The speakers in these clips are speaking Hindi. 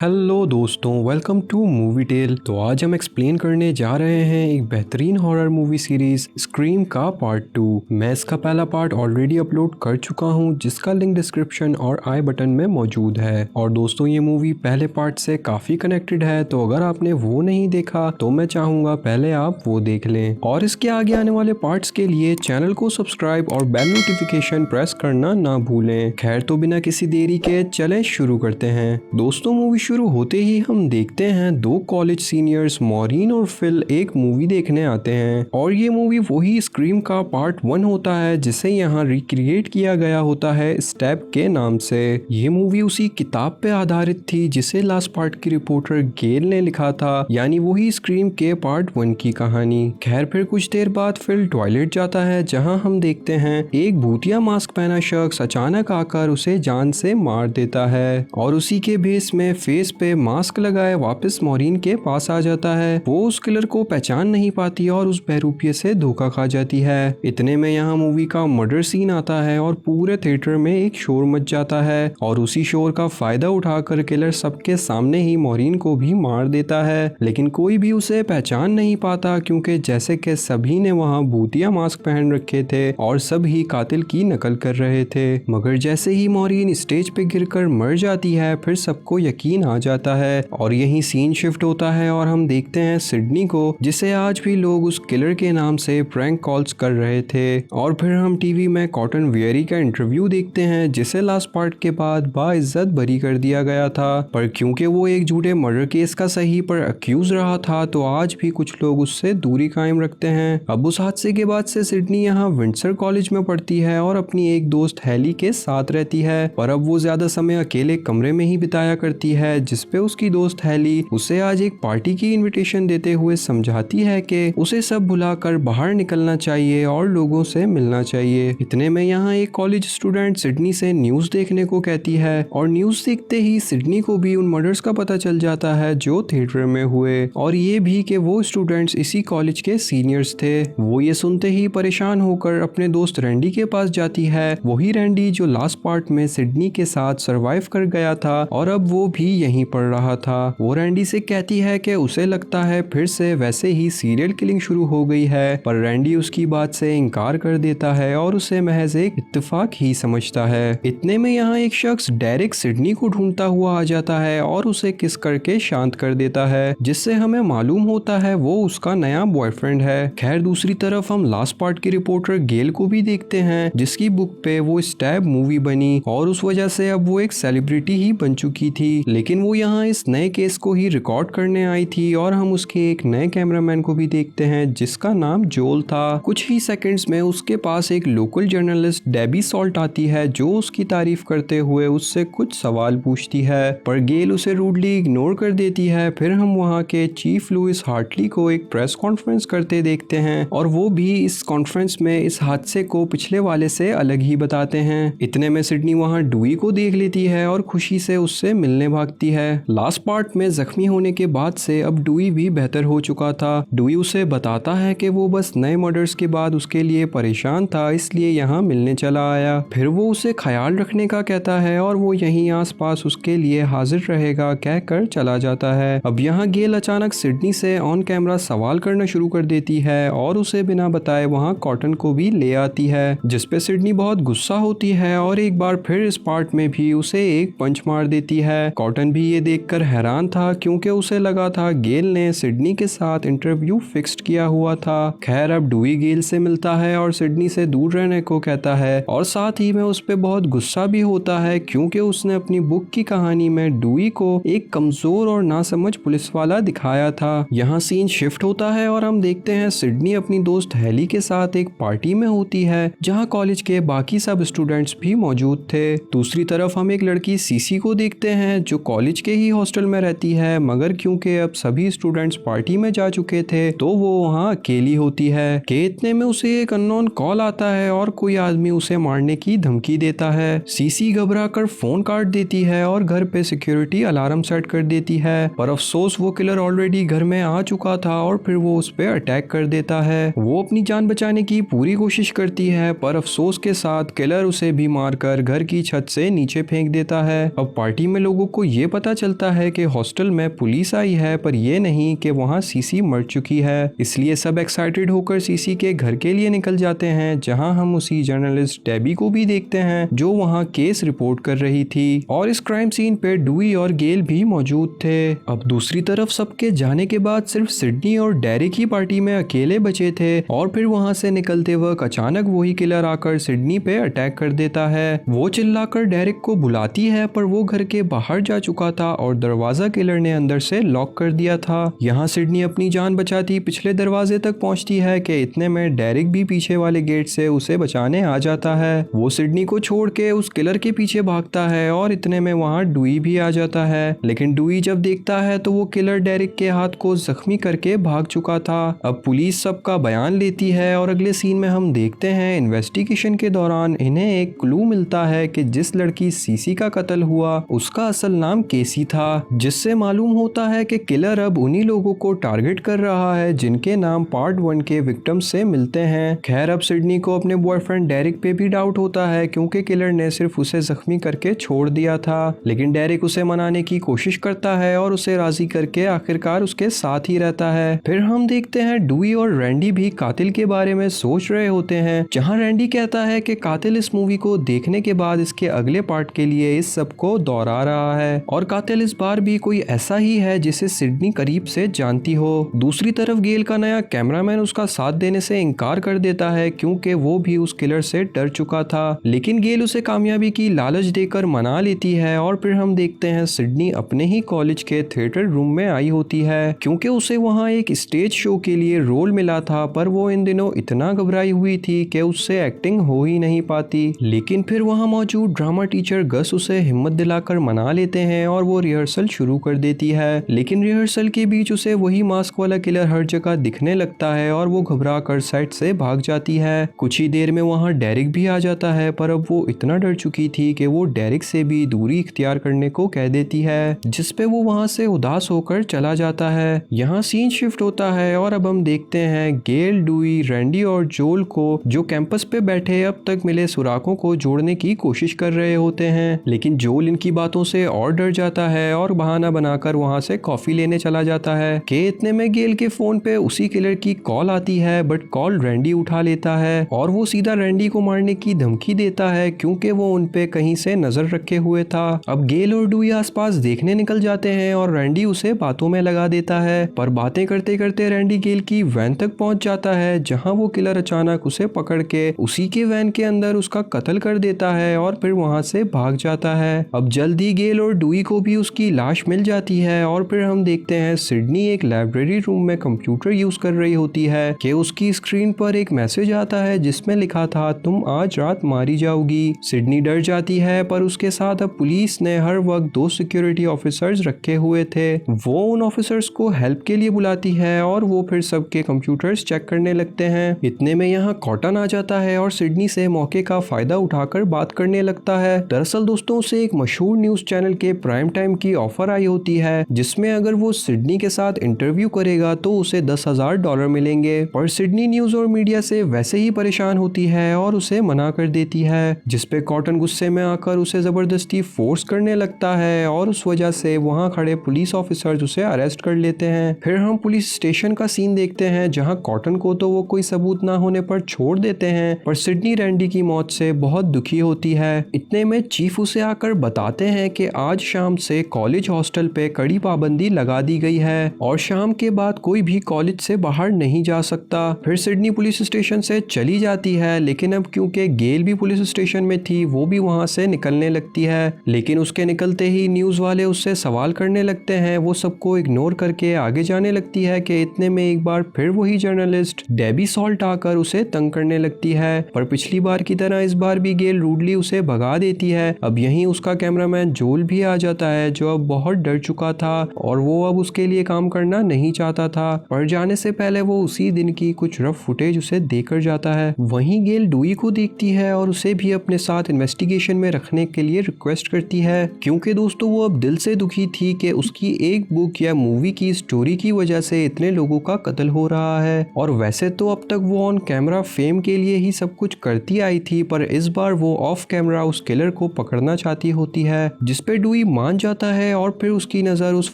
हेलो दोस्तों, वेलकम टू मूवी टेल। तो आज हम एक्सप्लेन करने जा रहे हैं एक बेहतरीन हॉरर मूवी सीरीज स्क्रीम का पार्ट 2। मैं इसका पहला पार्ट ऑलरेडी अपलोड कर चुका हूं, जिसका लिंक डिस्क्रिप्शन और आई बटन में मौजूद है। और दोस्तों, ये मूवी पहले पार्ट से काफ़ी कनेक्टेड है, तो अगर आपने वो नहीं देखा तो मैं चाहूँगा पहले आप वो देख लें। और इसके आगे आने वाले पार्ट्स के लिए चैनल को सब्सक्राइब और बेल नोटिफिकेशन प्रेस करना ना भूलें। खैर, तो बिना किसी देरी के चलें शुरू करते हैं। दोस्तों, मूवी शुरू होते ही हम देखते हैं दो कॉलेज सीनियर्स मॉरीन और फिल एक मूवी देखने आते हैं। और ये मूवी वही स्क्रीम का पार्ट 1 होता है, जिसे यहाँ रिक्रिएट किया गया होता है स्टेप के नाम से। ये मूवी उसी किताब पे आधारित थी जिसे लास्ट पार्ट की रिपोर्टर गेल ने लिखा था, यानी वही स्क्रीम के पार्ट 1 की कहानी। खैर, फिर कुछ देर बाद फिल टॉयलेट जाता है, जहाँ हम देखते हैं एक भूतिया मास्क पहना शख्स अचानक आकर उसे जान से मार देता है और उसी के भेस में फेस पे मास्क लगाए वापस मॉरीन के पास आ जाता है। वो उस किलर को पहचान नहीं पाती और उस बहरूपिये से धोखा खा जाती है। इतने में यहाँ मूवी का मर्डर सीन आता है और पूरे थिएटर में एक शोर मच जाता है और उसी शोर का फायदा उठाकर किलर सबके सामने ही मॉरीन को भी मार देता है। लेकिन कोई भी उसे पहचान नहीं पाता, क्योंकि जैसे कि सभी ने वहाँ भूतिया मास्क पहन रखे थे और सब ही कातिल की नकल कर रहे थे। मगर जैसे ही मॉरीन स्टेज पे गिरकर मर जाती है, फिर सबको यकीन आ जाता है और यही सीन शिफ्ट होता है और हम देखते हैं सिडनी को, जिसे आज भी लोग उस किलर के नाम से प्रैंक कॉल्स कर रहे थे। और फिर हम टीवी में कॉटन वेयरी का इंटरव्यू देखते हैं, जिसे लास्ट पार्ट के बाद बाइज्जत बरी कर दिया गया था, पर क्योंकि वो एक झूठे मर्डर केस का सही पर अक्यूज रहा था, तो आज भी कुछ लोग उससे दूरी कायम रखते हैं। अब उस हादसे के बाद से सिडनी यहाँ विंडसर कॉलेज में पढ़ती है और अपनी एक दोस्त हैली के साथ रहती है, पर अब वो ज्यादा समय अकेले कमरे में ही बिताया करती है, जिसपे उसकी दोस्त हैली उसे आज एक पार्टी की इनविटेशन देते हुए समझाती है कि उसे सब भुलाकर बाहर निकलना चाहिए और लोगों से मिलना चाहिए। इतने में यहाँ एक कॉलेज स्टूडेंट सिडनी से न्यूज देखने को कहती है और न्यूज देखते ही सिडनी को भी उन मर्डर्स का पता चल जाता है जो थिएटर में हुए, और ये भी कि वो स्टूडेंट्स इसी कॉलेज के सीनियर्स थे। वो ये सुनते ही परेशान होकर अपने दोस्त रैंडी के पास जाती है, वही रैंडी जो लास्ट पार्ट में सिडनी के साथ सरवाइव कर गया था और अब वो भी यहीं पढ़ रहा था। वो रैंडी से कहती है कि उसे लगता है फिर से वैसे ही सीरियल किलिंग शुरू हो गई है, पर रैंडी उसकी बात से इनकार कर देता है और उसे महज एक इत्तेफाक ही समझता है। इतने में यहाँ एक शख्स डेरिक सिडनी को ढूंढता हुआ आ जाता है और उसे किस करके शांत कर देता है, जिससे हमें मालूम होता है वो उसका नया बॉयफ्रेंड है। खैर, दूसरी तरफ हम लास्ट पार्ट की रिपोर्टर गेल को भी देखते हैं, जिसकी बुक पे वो स्टैब मूवी बनी और उस वजह से अब वो एक सेलिब्रिटी ही बन चुकी थी। लेकिन वो यहाँ इस नए केस को ही रिकॉर्ड करने आई थी और हम उसके एक नए कैमरामैन को भी देखते हैं, जिसका नाम जोल था। कुछ ही सेकंड्स में उसके पास एक लोकल जर्नलिस्ट डेबी सॉल्ट आती है, जो उसकी तारीफ करते हुए उससे कुछ सवाल पूछती है, पर गेल उसे रूडली इग्नोर कर देती है। फिर हम वहाँ के चीफ लुइस हार्टली को एक प्रेस कॉन्फ्रेंस करते देखते हैं और वो भी इस कॉन्फ्रेंस में इस हादसे को पिछले वाले से अलग ही बताते हैं। इतने में सिडनी वहाँ डुई को देख लेती है और खुशी से उससे मिलने भागती है। लास्ट पार्ट में जख्मी होने के बाद से अब डुई भी बेहतर हो चुका था। डुई उसे बताता है कि वो बस नए मर्डर्स के बाद उसके लिए परेशान था, इसलिए यहाँ मिलने चला आया। फिर वो उसे ख्याल रखने का कहता है और वो यहीं आसपास उसके लिए हाजिर रहेगा कहकर चला जाता है। अब यहाँ गेल अचानक सिडनी से ऑन कैमरा सवाल करना शुरू कर देती है और उसे बिना बताए वहाँ कॉटन को भी ले आती है, जिसपे सिडनी बहुत गुस्सा होती है और एक बार फिर इस पार्ट में भी उसे एक पंच मार देती है। कॉटन भी ये देखकर हैरान था, क्योंकि उसे लगा था गेल ने सिडनी के साथ इंटरव्यू फिक्स्ड किया हुआ था। खैर, अब डुई गेल से मिलता है और सिडनी से दूर रहने को कहता है और साथ ही में उस पे बहुत गुस्सा भी होता है, क्योंकि उसने अपनी बुक की कहानी में डुई को एक कमजोर और नासमझ पुलिस वाला दिखाया था। यहाँ सीन शिफ्ट होता है और हम देखते हैं सिडनी अपनी दोस्त हैली के साथ एक पार्टी में होती है, जहाँ कॉलेज के बाकी सब स्टूडेंट्स भी मौजूद थे। दूसरी तरफ हम एक लड़की सीसी को देखते हैं, जो कॉलेज के ही हॉस्टल में रहती है, मगर क्योंकि अब सभी स्टूडेंट्स पार्टी में जा चुके थे तो वो वहाँ अकेली होती है। कि इतने में उसे एक अननोन कॉल आता है और कोई आदमी उसे मारने की धमकी देता है। सीसी घबरा कर फोन काट देती है और घर पे सिक्योरिटी अलार्म सेट कर देती है, पर अफसोस वो किलर ऑलरेडी घर में आ चुका था और फिर वो उस पे अटैक कर देता है। वो अपनी जान बचाने की पूरी कोशिश करती है, पर अफसोस के साथ किलर उसे भी मारकर घर की छत से नीचे फेंक देता है। अब पार्टी में लोगों को ये पता चलता है कि हॉस्टल में पुलिस आई है, पर ये नहीं कि वहाँ सीसी मर चुकी है। इसलिए सब एक्साइटेड होकर सीसी के घर के लिए निकल जाते हैं, जहाँ हम उसी जर्नलिस्ट डेबी को भी देखते हैं जो वहाँ केस रिपोर्ट कर रही थी। और इस क्राइम सीन पे डूई और गेल भी मौजूद थे। अब दूसरी तरफ सबके जाने के बाद सिर्फ सिडनी और डेरिक ही पार्टी में अकेले बचे थे। और फिर वहाँ से निकलते वक्त अचानक वही किलर आकर सिडनी पे अटैक कर देता है। वो चिल्लाकर डेरिक को बुलाती है, पर वो घर के बाहर जा चुका था और दरवाजा किलर ने अंदर से लॉक कर दिया था। यहाँ सिडनी अपनी जान बचाती पिछले दरवाजे तक पहुँचती है कि इतने में डेरिक भी पीछे वाले गेट से उसे बचाने आ जाता है। वो सिडनी को छोड़ के उस किलर के पीछे भागता है और इतने में वहाँ डूई भी आ जाता है। लेकिन डूई जब देखता है तो वो किलर डेरिक के हाथ को जख्मी करके भाग चुका था। अब पुलिस सबका बयान लेती है और अगले सीन में हम देखते हैं इन्वेस्टिगेशन के दौरान इन्हें एक क्लू मिलता है कि जिस लड़की सीसी का कत्ल हुआ उसका असल नाम केसी था, जिससे मालूम होता है कि किलर अब उन्हीं लोगों को टारगेट कर रहा है जिनके नाम पार्ट 1 के विक्टिम से मिलते हैं। खैर अब सिडनी को अपने बॉयफ्रेंड डेरिक पे भी डाउट होता है, क्योंकि किलर ने सिर्फ उसे जख्मी करके छोड़ दिया था। लेकिन डेरिक उसे मनाने की कोशिश करता है और उसे राजी करके आखिरकार उसके साथ ही रहता है। फिर हम देखते हैं डूई और रैंडी भी कातिल के बारे में सोच रहे होते हैं, जहां रैंडी कहता है कि कातिल इस मूवी को देखने के बाद इसके अगले पार्ट के लिए इस सब को दोहरा रहा है और कातिल इस बार भी कोई ऐसा ही है जिसे सिडनी करीब से जानती हो। दूसरी तरफ गेल का नया कैमरामैन उसका साथ देने से इनकार कर देता है, क्योंकि वो भी उस किलर से डर चुका था। लेकिन गेल उसे कामयाबी की लालच देकर मना लेती है और फिर हम देखते हैं सिडनी अपने ही कॉलेज के थिएटर रूम में आई होती है, क्योंकि उसे वहाँ एक स्टेज शो के लिए रोल मिला था, पर वो इन दिनों इतना घबराई हुई थी कि उससे एक्टिंग हो ही नहीं पाती। लेकिन फिर वहाँ मौजूद ड्रामा टीचर गस उसे हिम्मत दिलाकर मना लेते हैं और वो रिहर्सल शुरू कर देती है। लेकिन रिहर्सल के बीच उसे वही मास्क वाला किलर हर जगह दिखने लगता है और वो घबरा कर साइड से भाग जाती है। कुछ ही देर में वहाँ डेरिक भी आ जाता है, पर अब वो इतना डर चुकी थी कि वो डेरिक से भी दूरी इख्तियार करने को कह देती है, जिसपे वो वहाँ से उदास होकर चला जाता है। यहाँ सीन शिफ्ट होता है और अब हम देखते हैं गेल, डूई, रैंडी और जोल को जो कैंपस पे बैठे अब तक मिले सुराखों को जोड़ने की कोशिश कर रहे होते हैं। लेकिन जोल इनकी बातों से और डर जाता है और बहाना बनाकर वहाँ से कॉफी लेने चला जाता है कि इतने में गेल के फोन पे उसी किलर की कॉल आती है, बट कॉल रैंडी उठा लेता है और वो सीधा रैंडी को मारने की धमकी देता है, क्योंकि वो उन पे कहीं से नजर रखे हुए था। अब गेल और डूई आसपास देखने निकल जाते हैं और रैंडी उसे बातों में लगा देता है, पर बातें करते करते रैंडी गेल की वैन तक पहुंच जाता है, जहां वो किलर अचानक उसे पकड़ के उसी के वैन के अंदर उसका कत्ल कर देता है और फिर वहां से भाग जाता है। अब जल्दी गेल और डूई को भी उसकी लाश मिल जाती है और फिर हम देखते हैं सिडनी एक लाइब्रेरी रूम में कंप्यूटर यूज कर रही होती है कि उसकी स्क्रीन पर एक मैसेज आता है जिसमें लिखा था तुम आज रात मारी जाओगी। सिडनी डर जाती है, पर उसके साथ अब पुलिस ने हर वक्त 2 सिक्योरिटी ऑफिसर्स रखे हुए थे। वो उन ऑफिसर्स को हेल्प के लिए बुलाती है और वो फिर सबके कंप्यूटर्स चेक करने लगते हैं। इतने में यहाँ कॉटन आ जाता है और सिडनी से मौके का फायदा उठाकर बात करने लगता है। दरअसल दोस्तों उसे एक मशहूर न्यूज चैनल के प्राइम टाइम की ऑफर आई होती है, जिसमें अगर वो सिडनी के साथ इंटरव्यू करेगा तो उसे $10,000 मिलेंगे। पर सिडनी न्यूज और मीडिया से वैसे ही परेशान होती है और उसे मना कर देती है, जिसपे कॉटन गुस्से में आकर उसे जबरदस्ती फोर्स करने लगता है और उस वजह से वहाँ खड़े पुलिस ऑफिसर्स उसे अरेस्ट कर लेते हैं। फिर हम पुलिस स्टेशन का सीन देखते हैं, जहाँ कॉटन को तो वो कोई सबूत ना होने पर छोड़ देते हैं, पर सिडनी रैंडी की मौत से बहुत दुखी होती है। इतने में चीफ उसे आकर बताते हैं कि आज शाम से कॉलेज हॉस्टल पे कड़ी पाबंदी लगा दी गई है और शाम के बाद कोई भी कॉलेज से बाहर नहीं जा सकता। फिर सिडनी पुलिस स्टेशन से चली जाती है, लेकिन अब क्योंकि गेल भी पुलिस स्टेशन में थी वो भी वहां से निकलने लगती है। लेकिन उसके निकलते ही न्यूज वाले उससे सवाल करने लगते हैं। वो सबको इग्नोर करके आगे जाने लगती है कि इतने में एक बार फिर वही जर्नलिस्ट डेबी सॉल्ट आकर उसे तंग करने लगती है, पर पिछली बार की तरह इस बार भी गेल रूडली उसे भगा देती है। अब यहीं उसका कैमरामैन जोल भी आ जाता है, जो अब बहुत डर चुका था और वो अब उसके लिए काम करना नहीं चाहता था, पर जाने से पहले वो उसी दिन की कुछ रफ फुटेज उसे देकर जाता है। वहीं गेल डूई को देखती है और उसे भी अपने साथ इन्वेस्टिगेशन में रखने के लिए रिक्वेस्ट करती है, क्योंकि दोस्तों वो अब दिल से दुखी थी कि उसकी एक बुक या मूवी की स्टोरी की वजह से इतने लोगों का कत्ल हो रहा है। और वैसे तो अब तक वो ऑन कैमरा फेम के लिए ही सब कुछ करती आई थी, पर इस बार वो ऑफ कैमरा उस किलर को पकड़ना चाहती होती है, जिसपे डूई मान जाता है और फिर उसकी नजर उस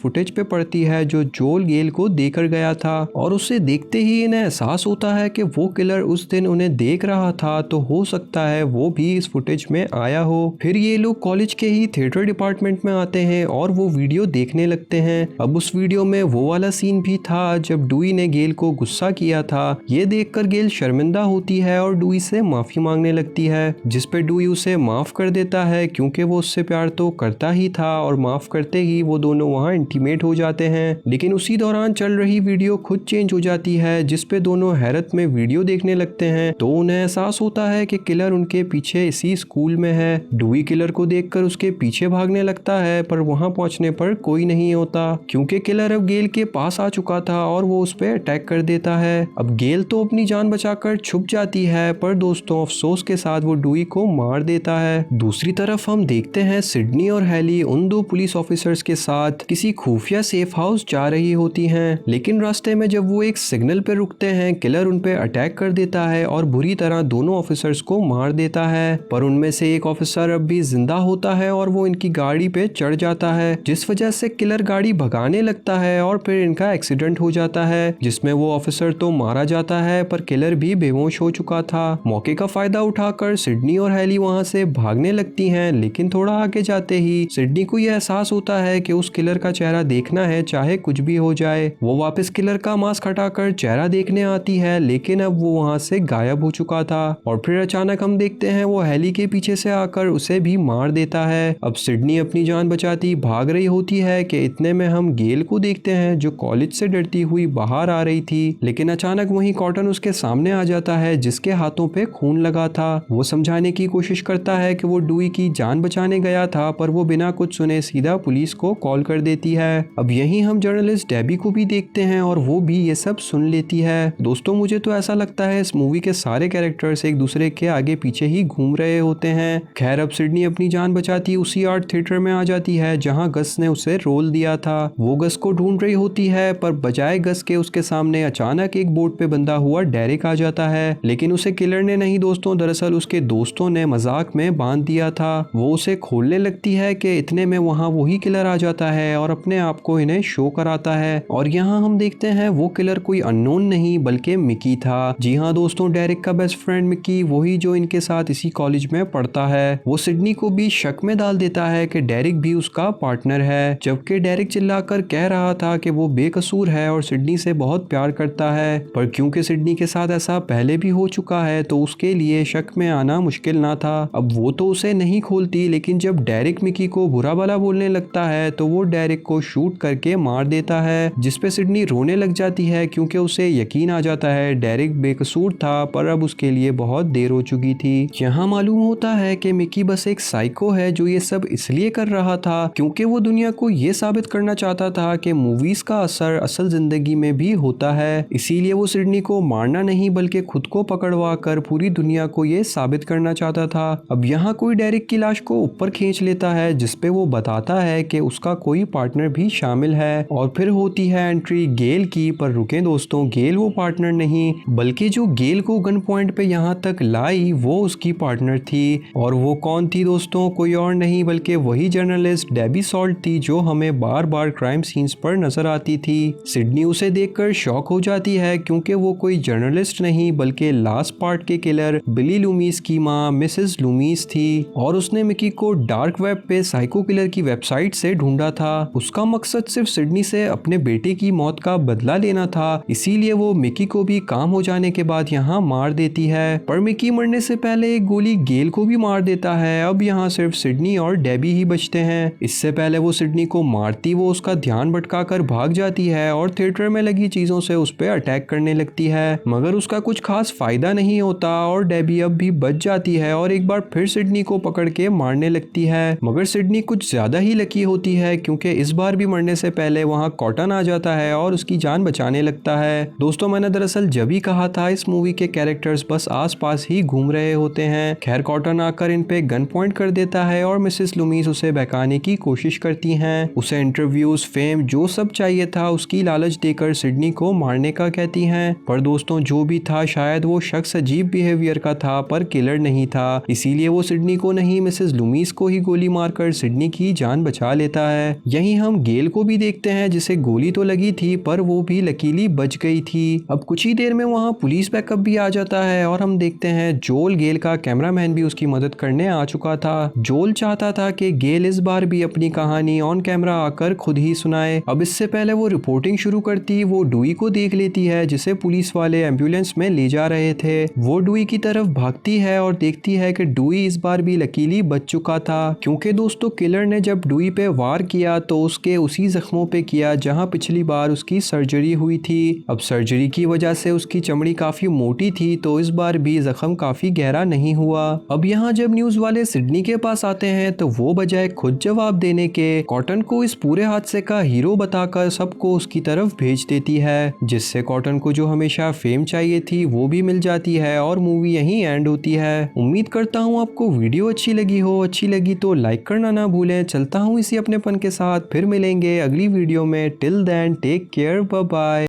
फुटेज पे पड़ती है जो जोल गेल को देकर गया था और उसे देखते ही इन्हें एहसास होता है कि वो किलर उस दिन उन्हें देख रहा था, तो हो सकता है वो भी इस फुटेज में आया हो। फिर ये लोग कॉलेज के ही थिएटर डिपार्टमेंट में आते हैं और वो वीडियो देखने लगते हैं। अब उस वीडियो में वो वाला सीन भी था जब डुई ने गेल को गुस्सा किया था। ये देखकर गेल शर्मिंदा होती है और डुई से माफी मांगने लगती है, जिस पे डुई उसे माफ कर देता है क्योंकि वो उससे प्यार तो करता ही था और माफ करते ही वो दोनों वहाँ इंटीमेट हो जाते हैं। लेकिन उसी दौरान चल रही वीडियो खुद चेंज हो जाती है, जिस पे दोनों हैरत में वीडियो देखने लगते हैं। तो उन्हें एहसास होता है कि किलर उनके पीछे इसी स्कूल में है। डुई किलर को देखकर उसके पीछे भागने लगता है, पर वहां पहुंचने पर कोई नहीं होता क्योंकि किलर अब गेल के पास आ चुका था और वो उस पर अटैक कर देता है। अब गेल तो अपनी जान बचाकर छुप जाती है, पर दोस्तों अफसोस के साथ वो डुई को मार देता है। दूसरी तरफ हम देखते हैं सिडनी और हैली उन दो पुलिस ऑफिसर्स के साथ किसी खुफिया सेफ हाउस जा रही होती हैं, लेकिन रास्ते में जब वो एक सिग्नल पे रुकते हैं किलर उन पे अटैक कर देता है और बुरी तरह दोनों ऑफिसर्स को मार देता है। पर उनमें से एक ऑफिसर अब भी जिंदा होता है और वो इनकी गाड़ी पे चढ़ जाता है, जिस वजह से किलर गाड़ी भगाने लगता है और फिर इनका एक्सीडेंट हो जाता है, जिसमें वो ऑफिसर तो मारा जाता है पर किलर भी बेहोश हो चुका था। मौके का फायदा उठाकर सिडनी और हैली वहां से भागने लगती हैं, लेकिन थोड़ा आगे जाते ही सिडनी को यह एहसास होता है कि उस किलर का चेहरा देखना है चाहे कुछ भी हो जाए। वो वापस किलर का मास्क हटाकर चेहरा देखने आती है, लेकिन अब वो वहां से गायब हो चुका था। और फिर अचानक हम देखते हैं वो हैली के पीछे से आकर उसे भी मार देता है। अब सिडनी अपनी जान बचाती भाग रही होती है कि इतने में हम गेल को देखते हैं जो कॉलेज से डरती हुई बाहर आ रही थी, लेकिन अचानक वहीं कॉटन उसके सामने आ जाता है जिसके हाथों पे खून लगा था। वो समझाने की कोशिश करता है कि वो डुई की जान बचाने गया था, पर वो बिना कुछ सुने सीधा पुलिस को कॉल कर देती है। अब यहीं हम जर्नलिस्ट डेबी को भी देखते हैं और वो भी ये सब सुन लेती है। दोस्तों मुझे तो ऐसा लगता है इस मूवी के सारे कैरेक्टर्स एक दूसरे के आगे पीछे ही घूम रहे होते हैं। खैर अब सिडनी अपनी जान बचाती उसी आर्ट थिएटर में आ जाती है जहां गस ने उसे रोल दिया था। वो गस को ढूंढ रही होती है, पर बजाय गस के उसके सामने अचानक एक बोट पे बंधा हुआ डेरिक आ जाता है, लेकिन उसे किलर ने नहीं दोस्तों, दरअसल उसके दोस्तों ने मजाक में बांध दिया था। वो उसे खोलने लगती है कि इतने में वहाँ वही किलर आ जाता है और अपने आप को इन्हें शो कराता है। और यहाँ हम देखते हैं वो किलर कोई अननोन नहीं बल्कि मिकी था। जी हाँ दोस्तों, डेरिक का बेस्ट फ्रेंड मिकी, वही जो इनके साथ इसी कॉलेज में पढ़ता है। वो सिडनी को भी शक में डाल देता है कि डेरिक भी उसका पार्टनर है, जबकि डेरिक चिल्लाकर कह रहा था कि वो बेकसूर है और सिडनी से बहुत प्यार करता है। पर क्योंकि सिडनी के साथ ऐसा पहले भी हो चुका है तो उसके लिए शक में आना मुश्किल ना था। अब वो तो उसे नहीं खोलती, लेकिन जब डेरिक मिकी को बुरा भला बोलने लगता है तो वो डेरिक को शूट करके मार देता है, जिसपे सिडनी रोने लग जाती है क्योंकि उसे यकीन आ जाता है डेरिक बेकसूर था, पर अब उसके लिए बहुत देर हो चुकी थी। यहाँ मालूम होता है कि मिकी बस एक साइको है जो ये सब इसलिए कर रहा था क्योंकि वो दुनिया को ये साबित करना चाहता था कि मूवीज का असर असल जिंदगी में भी होता है। इसीलिए वो सिडनी को मारना नहीं बल्कि खुद को पकड़वा कर पूरी दुनिया को ये साबित करना चाहता था। अब यहाँ कोई डेरिक की लाश को ऊपर खींच लेता है जिसपे वो बताता है कि उसका कोई पार्टनर भी शामिल है, और फिर होती है एंट्री गेल की। पर रुके दोस्तों, गेल वो पार्टनर नहीं बल्कि जो गेल को गन पॉइंट पे यहाँ तक लाई वो उसकी पार्टनर थी। और वो कौन थी दोस्तों? कोई और नहीं बल्कि वही जर्नलिस्ट डेबी सॉल्ट थी जो हमें बार बार क्राइम सीन्स पर नजर आती थी। सिडनी उसे देखकर शॉक हो जाती है क्योंकि वो कोई जर्नलिस्ट नहीं बल्कि लास्ट पार्ट के किलर बिली लूमीस की माँ मिसेस लूमीस थी, और उसने मिकी को डार्क वेब पे साइको किलर की वेबसाइट से ढूंढा था। उसका मकसद सिर्फ सिडनी से अपने बेटे की मौत का बदला लेना था, इसीलिए वो मिकी को भी काम हो जाने के बाद यहाँ मार देती है। पर मिकी मरने से पहले एक गोली गेल को भी मार देता है। अब यहाँ सिर्फ सिडनी और डेबी ही बचते हैं। इससे पहले वो सिडनी को मारती वो उसका ध्यान भटका कर भाग जाती है और थिएटर में लगी चीजों से उस पर अटैक करने लगती है, मगर उसका कुछ खास फायदा नहीं होता और डेबी अब भी बच जाती है और एक बार फिर सिडनी को पकड़ के मारने लगती है। मगर सिडनी कुछ ज्यादा ही लकी होती है क्योंकि इस बार भी मरने से पहले वहाँ कॉटन आ जाता है और उसकी जान बचाने लगता है। दोस्तों मैंने दरअसल जब ही कहा था इस मूवी के कैरेक्टर्स बस आसपास ही घूम रहे होते हैं। खैर कॉटन आकर इन पे गन पॉइंट कर देता है और मिसेस लूमीस उसे बहकाने की कोशिश करती हैं। उसे इंटरव्यूज, फेम, जो सब चाहिए था उसकी लालच देकर सिडनी को मारने का कहती हैं। पर दोस्तों जो भी था शायद वो शख्स अजीब बिहेवियर का था पर किलर नहीं था, इसीलिए वो सिडनी को नहीं मिसेस लूमीस को ही गोली मारकर सिडनी की जान बचा लेता है। यहीं हम गेल को भी देखते हैं जिसे गोली तो लगी थी पर वो भी लकीली बच गई थी। अब कुछ ही देर में वहाँ पुलिस बैकअप भी आ जाता है और हम देखते हैं जोल गेल का कैमरामैन भी उसकी मदद करने आ चुका था। जोल चाहता था कि गेल इस बार भी अपनी कहानी ऑन कैमरा आकर खुद ही सुनाए। अब इससे पहले वो रिपोर्टिंग शुरू करती वो डुई को देख लेती है जिसे पुलिस वाले एम्बुलेंस में ले जा रहे थे। वो डुई की तरफ भागती है और देखती है कि डुई इस बार भी लकीली बच चुका था, क्योंकि दोस्तों किलर ने जब डुई पे वार किया तो उसके उसी जख्मों पे किया जहां पिछली बार उसकी सर्जरी हुई थी। अब सर्जरी की वजह से उसकी चमड़ी काफी मोटी थी तो इस बार भी जख्म काफी गहरा नहीं हुआ। अब यहाँ जब न्यूज वाले सिडनी के पास आते हैं तो वो बजाय खुद जवाब देने के कॉटन को इस पूरे हादसे का हीरो बताकर सबको उसकी तरफ भेज देती है, जिससे कॉटन को जो हमेशा फेम चाहिए थी वो भी मिल जाती है और मूवी यहीं एंड होती है। उम्मीद करता हूँ आपको वीडियो अच्छी लगी हो। अच्छी लगी तो लाइक करना ना भूलें। चलता हूँ इसी अपनेपन के साथ, फिर मिलेंगे अगली वीडियो में। Till then take care, bye bye.